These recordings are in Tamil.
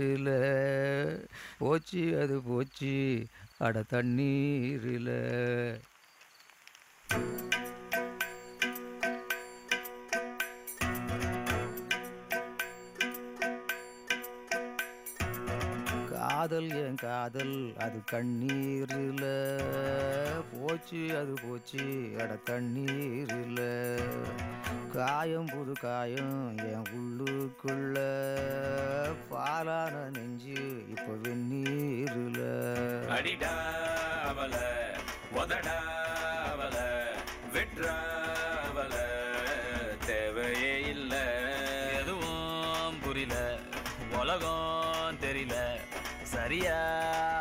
இல்ல போச்சு அது போச்சு அட தண்ணீரில. காதல் என் காதல் அது கண்ணீரில் போச்சு அது போச்சு அட தண்ணீரில். காயம் புது காயம் என் உள்ளுக்குள்ள பாலான நெஞ்சு இப்போ வெந்நீரில். அடிடா அவள உதடா அவள விட்றா அவள தேவையே இல்ல. எதுவும் புரியல உலகம் தெரியல சரியா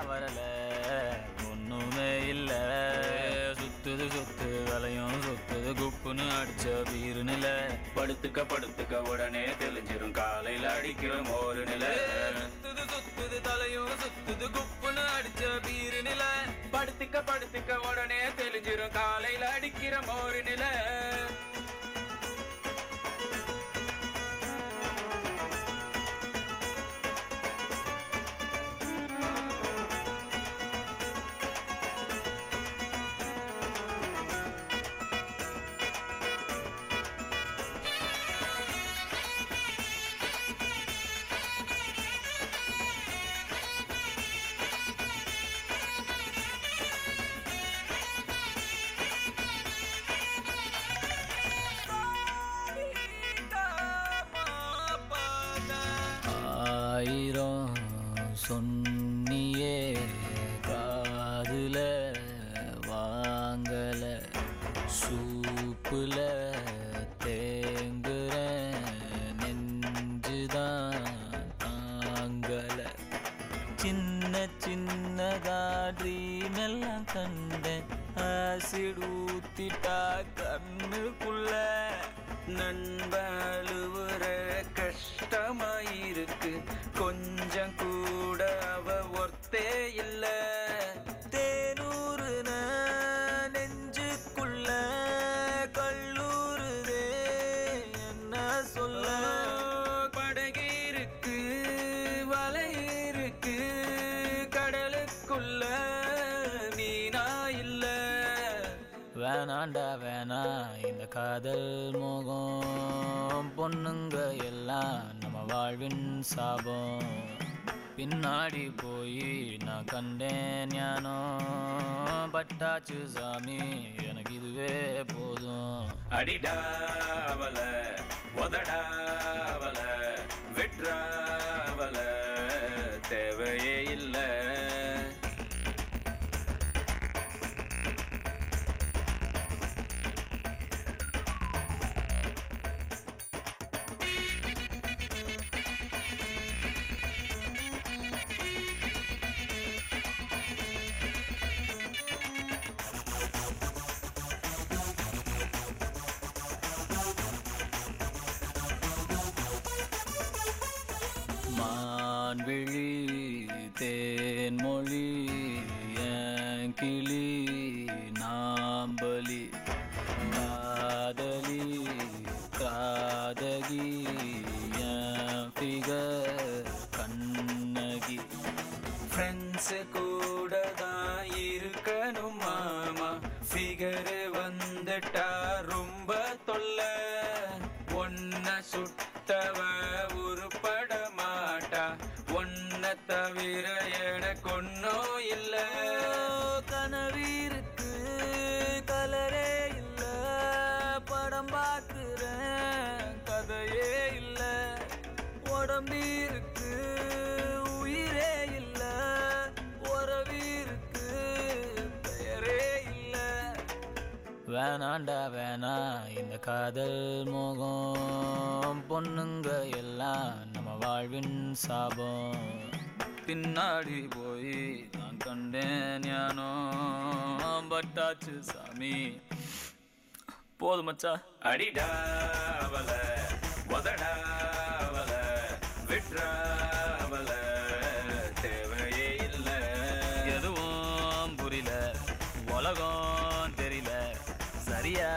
வரல ஒண்ணுமே இல்ல. சுத்துது சுத்து வலையும் சுத்துது குப்புன்னு அடிச்ச பீரு நில. படுத்துக்க படுத்துக்க உடனே தெளிஞ்சிரும் காலையில அடிக்கிற மோரு நில. சுத்துது சுத்துது தலையும் சுத்துது குப்புன்னு அடிச்ச பீரு நில. படுத்துக்க படுத்துக்க உடனே தெளிஞ்சிரும் காலையில அடிக்கிற மோரு நில. ஆயிரம் சொன்னியே காதுல வாங்கல சூப்புல தேங்குற நெஞ்சுதான் தாங்கல. சின்ன சின்னதா ட்ரீம் எல்லாம் கண்டேன் ஆசிட் ஊத்திட்டா கண்ணுக்குள்ள. நண்பழுவுற கஷ்டமாயிருக்கு கொஞ்சம் கூட அவ ஒர்த்தே இல்ல. தேனூறுன நெஞ்சுக்குள்ள கல்லூருதே என்ன சொல்ல. படகு இருக்கு வலை இருக்கு கடலுக்குள்ள மீனா இல்ல. வேணாண்டா வேணா இந்த காதல் மோகம் பொண்ணுங்க எல்லாம் நம்ம வாழ்வின் சாபம். பின்னாடி போய் நான் கண்டேன் ஞானம் பட்டாச்சு சாமி எனக்கு இதுவே போதும். அடிடா அவள உதடா அவள விட்றா அவள தேவையே இல்ல. மான்விழி தேன்மொழி என் கிளி நாம்பலி காதலி காதகி என் ஃபிகர் கண்ணகி. ஃப்ரெண்ட்ஸ் கூட தான் இருக்கணும் மாமா ஃபிகர் வந்துட்டா ரொம்ப தொல்ல. ஒன்ன சுட்டவ உருப்பட மாட்டா ஒன்ன தவிர எனக்கு ஒன்னும் இல்ல. கனவிருக்கு கலரே இல்ல படம் பார்க்கிறேன் கதையே இல்ல. உடம்பிருக்கு உயிரே இல்ல உறவிருக்கு பெயரே இல்ல. வேணாண்டா வேணா இந்த காதல் மோகம் பொண்ணுங்க எல்லாம் நம்ம வாழ்வின் சாபம். பின்னாடி போய் நான் கண்டேன் ஞானோ பட்டாச்சு சாமி போதும் மச்சா. அடிடா அவள உதடா அவள விட்றா அவள தேவையே இல்ல. எதுவும் புரியல உலகம் தெரியல சரியா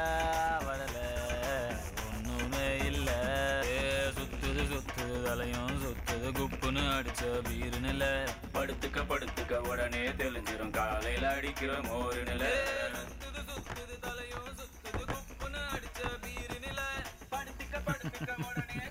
வரல ஒண்ணுமே இல்ல. சுத்துது சுத்துது தலையும் சுத்துது குப்புன்னு அடிச்ச பீரு நில படுத்துக்க படுத்துக்க உடனே தெளிஞ்சிரும் காலையில அடிக்கிற மோரு நில சுத்துது தலையும் சுத்துது குப்புன்னு அடிச்ச பீரு நில படுத்துக்க படுத்துக்க உடனே